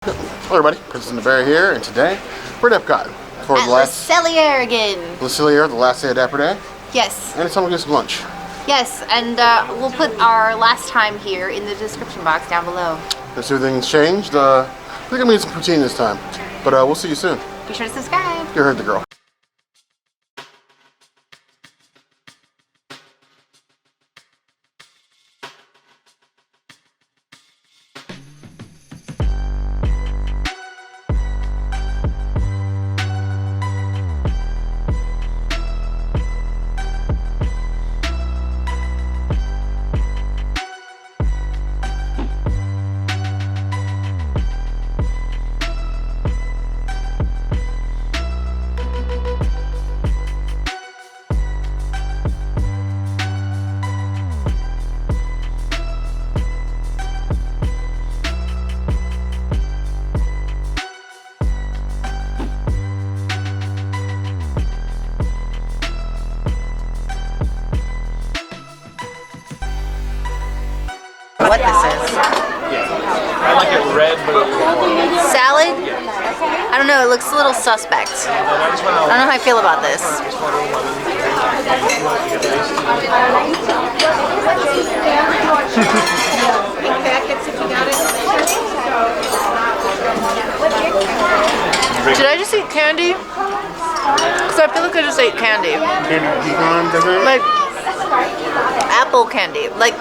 Hello everybody, Princess and the Bear here, and today we're at Epcot for at the last Cellier again. Cellier, the last day of Dapper Day. Yes. And it's time to get some lunch. Yes, and we'll put our last time here in the description box down below. This everything's changed. I think I'm gonna get some poutine this time, but we'll see you soon. Be sure to subscribe. You heard the girl. What this is. I like it red, but Salad? I don't know, it looks a little suspect. I don't know how I feel about this. Did I just eat candy? Because I feel like I just ate candy. Like apple candy. Like,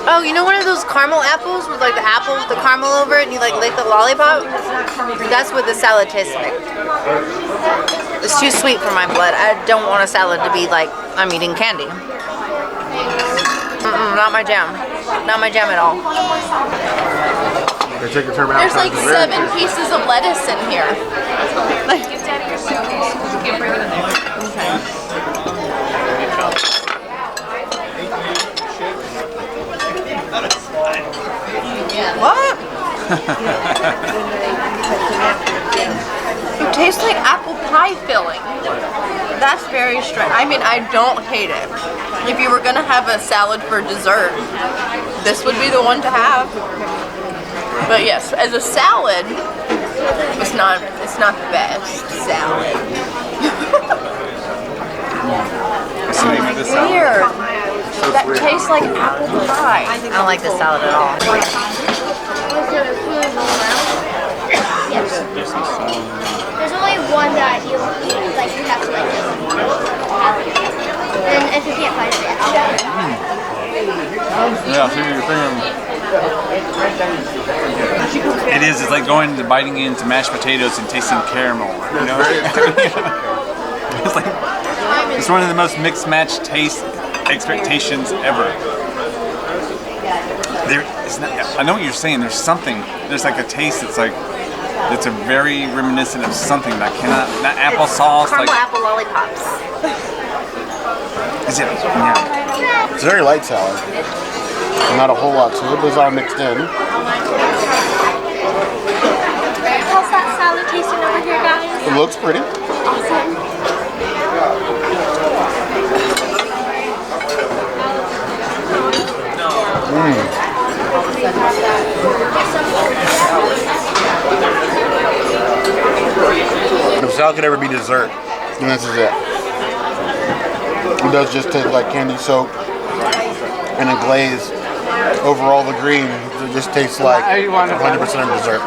oh, you know one of those caramel apples with like the apple with the caramel over it and you like lick the lollipop? That's what the salad tastes like. It's too sweet for my blood. I don't want a salad to be like I'm eating candy. Not my jam. Not my jam at all. There's like 7 pieces of lettuce in here. What? It tastes like apple pie filling. That's very strange. I mean, I don't hate it. If you were gonna have a salad for dessert, this would be the one to have. But yes, as a salad, it's not the best salad. it's Weird. That tastes like apple pie. I don't like this salad at all. There's only one that you have to like have it. And if you can't find it, Yeah, see what you're saying. It is. It's like going to biting into mashed potatoes and tasting caramel. You know, it's one of the most mixed match taste expectations ever. I know what you're saying. There's something. There's like a taste that's like. It's a very reminiscent of something that cannot. That applesauce. Caramel Like, apple lollipops. is it? Yeah. It's a very light salad. Not a whole lot to it, but it's all mixed in. how's that salad tasting over here, guys? It looks pretty. Awesome. If salad could ever be dessert, then this is it. It does just taste like candy soap and a glaze over all the green. It just tastes like 100% of dessert.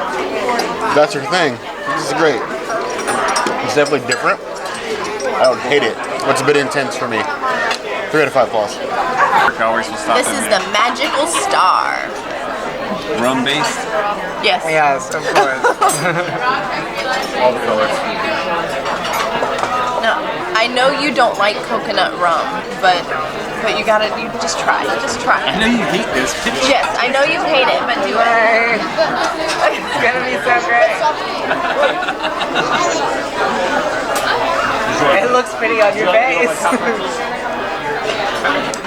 If that's your thing, this is great. It's definitely different. I don't hate it, but it's a bit intense for me. 3 out of 5 plus. This is the magical star. Rum based. Yes. Yes, of course. All the colors. No, I know you don't like coconut rum, but you just try. Just try. I know you hate this. Yes, I know you hate it, but do it. It's gonna be so great. It looks pretty on your face.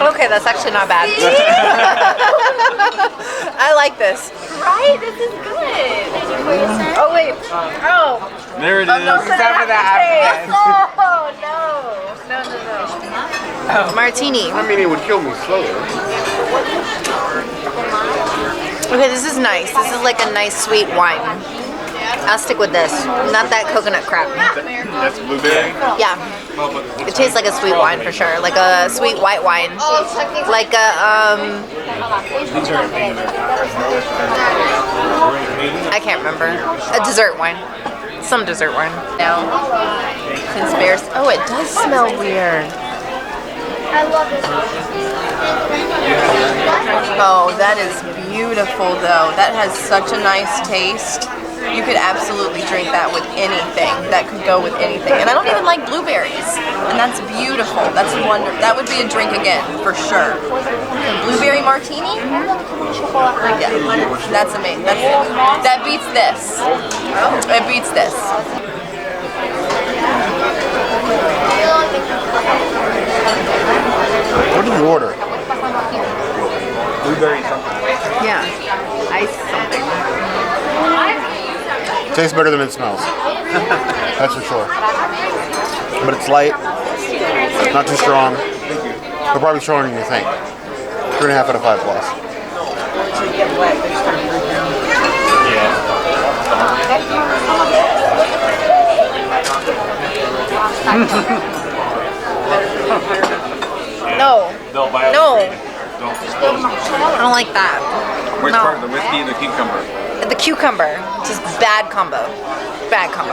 Okay, that's actually not bad. I like this. Right? This is good. Oh wait. Oh. There it is. No, Except for that aftertaste. no. Martini. I mean, it would kill me slowly. Okay, this is nice. This is like a nice sweet wine. I'll stick with this. Not that coconut crap. That's blueberry. Yeah. It tastes like a sweet wine for sure. Like a sweet white wine. Like a, I can't remember. A dessert wine. Some dessert wine. Now, conspiracy. Oh, it does smell weird. I love this. Oh, that is beautiful though. That has such a nice taste. You could absolutely drink that with anything. That could go with anything. And I don't even like blueberries. And that's beautiful. That's wonderful. That would be a drink again, for sure. A blueberry martini? Yeah, that's amazing. That beats this. It beats this. What did you order? Blueberry something. Yeah. Ice something. Tastes better than it smells. That's for sure. But it's light, not too strong, but probably stronger than you think. 3.5 out of 5 plus. No. No. Don't. I don't like that. Which No. part? The whiskey and the cucumber? The cucumber. Just bad combo. Bad combo.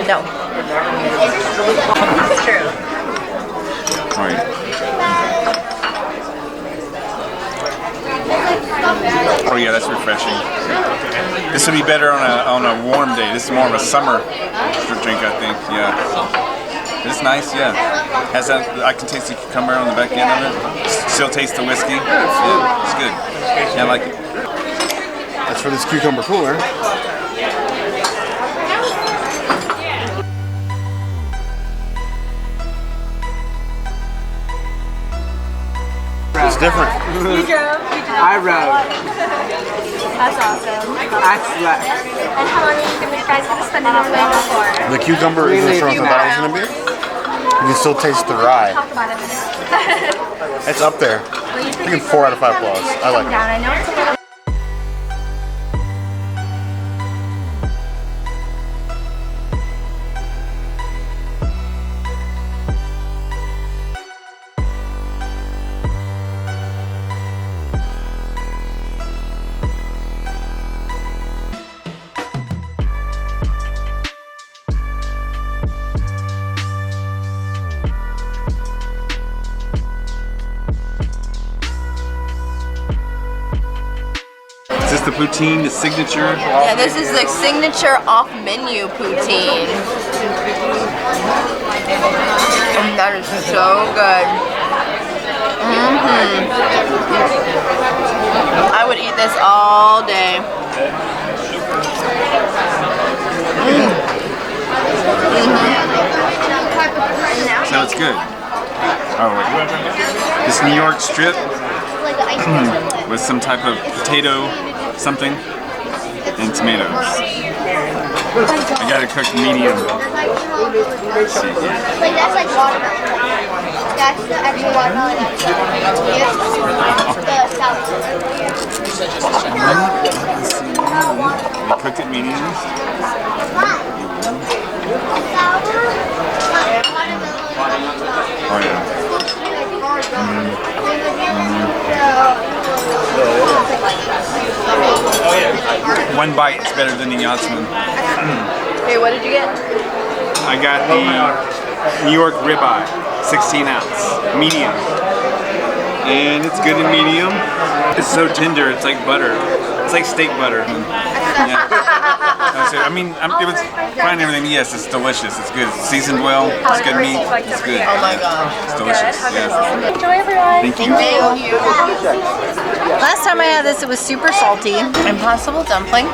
No. It's true. Oh, yeah. Oh yeah, that's refreshing. This would be better on a warm day. This is more of a summer drink, I think. Yeah. It's nice, yeah. Has that? I can taste the cucumber on the back end of it. Still taste the whiskey. Yeah, it's good. Yeah, I like it. That's for this cucumber cooler. It's different. I rode. That's awesome. I slept. And how long are you guys going to spend in Orlando for? The cucumber isn't as strong as I thought it was going to be. You can still taste the rye. Talk about it a minute. It's up there. I think 4 out of 5 plus. I like it. I know it's a little. Is this the poutine, the signature? Yeah, this is the signature off-menu poutine. And that is so good. I would eat this all day. So it's good. Oh wait. This New York strip Like the ice cream. with some type of potato something and tomatoes. I got it cooked medium. Let's see here. Like that's like watermelon. That's the actual watermelon that's the salad. I cooked it medium. Oh yeah. One bite is better than the Yachtsman. Hey, what did you get? I got the New York ribeye, 16 ounce, medium. And it's good in medium. It's so tender, it's like butter. It's like steak butter. Yeah. I mean, it was fine and everything. Yes, it's delicious. It's good. It's seasoned well. It's good meat. It's good. Oh my gosh. It's delicious. Yes. Enjoy, everyone. Thank you. Thank you. Last time I had this, it was super salty. Impossible dumpling.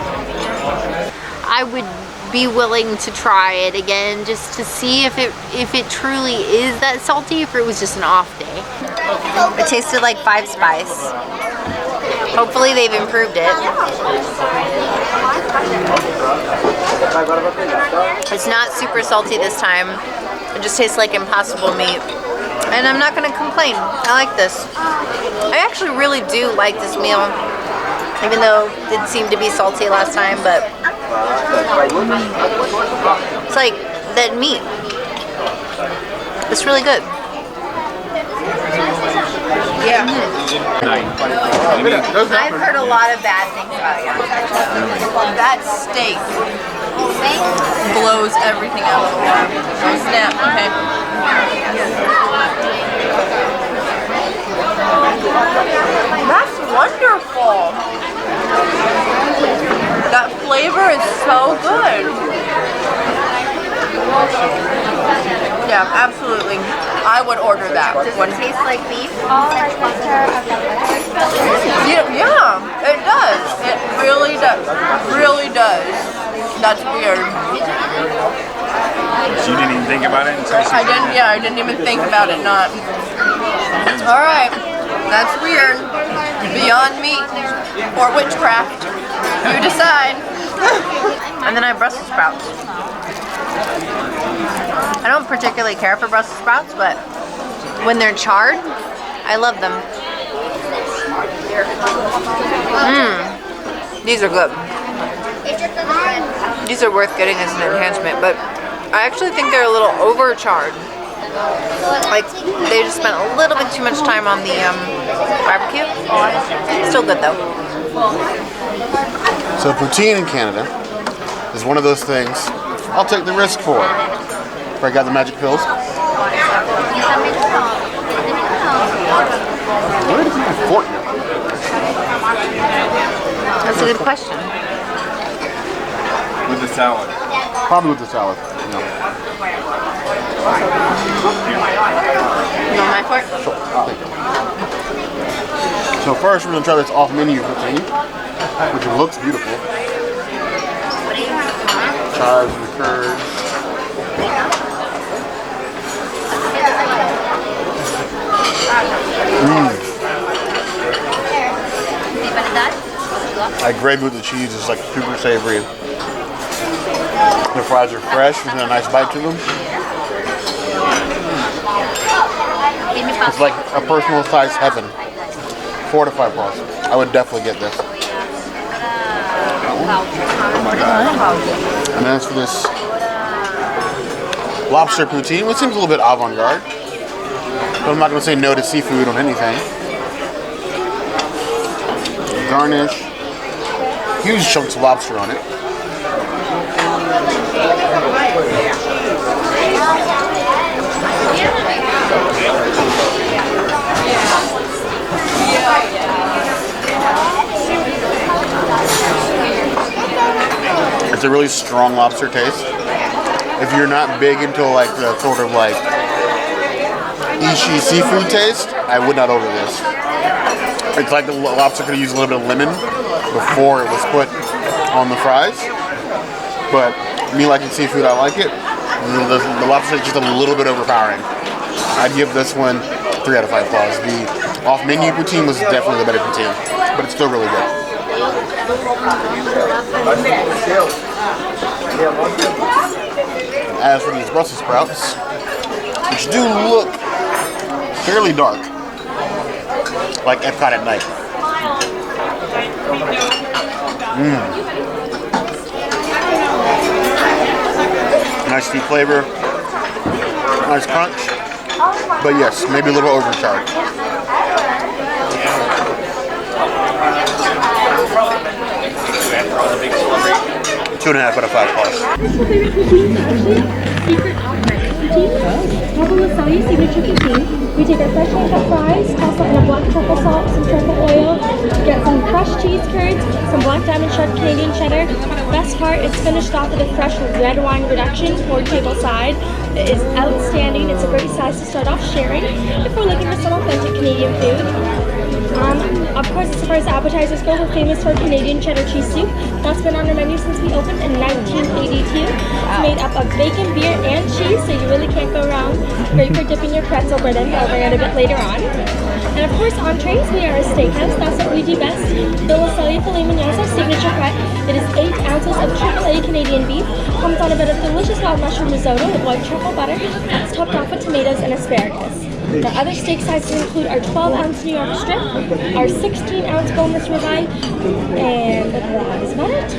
I would be willing to try it again just to see if it truly is that salty, if it was just an off day. It tasted like 5 Spice. Hopefully they've improved it. It's not super salty this time. It just tastes like impossible meat. And I'm not gonna complain. I like this. I actually really do like this meal. Even though it did seem to be salty last time, but It's like that meat. It's really good. Yeah. I've heard a lot of bad things about it. That steak blows everything out of the water. Oh snap, okay. That's wonderful. That flavor is so good. Yeah, absolutely. I would order that. Does it taste like beef? Yeah, it does. It really does. Really does. That's weird. So you didn't even think about it until I didn't even think about it not. Alright. That's weird. Beyond meat or witchcraft. You decide. And then I have Brussels sprouts. I don't particularly care for Brussels sprouts, but when they're charred, I love them. These are good. These are worth getting as an enhancement, but I actually think they're a little overcharred. Like, they just spent a little bit too much time on the barbecue. Still good though. So poutine in Canada is one of those things I'll take the risk for. Break out the magic pills. Where did my fork go? That's a good question. with the salad. Probably with the salad. No. You want my fork? Sure. I'll take it. So first we're going to try this off-menu poutine, which looks beautiful. Chives, liqueur. I gravy with the cheese is like super savory. The fries are fresh with a nice bite to them. It's like a personal size heaven. 4 to 5 plus. I would definitely get this. And as for this lobster poutine, which seems a little bit avant-garde, but I'm not going to say no to seafood on anything. Garnish. Huge chunks of lobster on it. It's a really strong lobster taste. If you're not big into like the sort of like Ishi seafood taste, I would not order this. It's like the lobster could have used a little bit of lemon before it was put on the fries. But me liking seafood, I like it. The lobster is just a little bit overpowering. I'd give this one 3 out of 5 claws. The off-menu poutine was definitely the better poutine, but it's still really good. As for these Brussels sprouts, which do look fairly dark, like Epcot at night. Nice deep flavor, nice crunch, but yes, maybe a little overcharged. 2.5 out of 5 plus. Personal favorite poutine is actually secret off-menu poutine. Truffle will sell you signature poutine. We take our fresh cut fries, toss them in a black truffle salt, some truffle oil, get some crushed cheese curds, some black diamond shred Canadian cheddar. Best part, it's finished off with a fresh red wine reduction poured tableside. It is outstanding. It's a great size to start off sharing if we're looking for some authentic Canadian food. Of course, as far as appetizers go, we're famous for Canadian cheddar cheese soup. That's been on our menu since we opened in 1982. It's made up of bacon, beer, and cheese, so you really can't go wrong. Great for dipping your pretzel bread in. I'll bring it a bit later on. And of course, entrees, we are a steakhouse. That's what we do best. Bill Cellier filet mignon is our signature cut. It is 8 ounces of AAA Canadian beef. Comes on a bit of delicious wild mushroom risotto with white truffle butter. It's topped off with tomatoes and asparagus. Our other steak sizes include our 12-ounce New York strip, our 16-ounce boneless ribeye, and that is about it.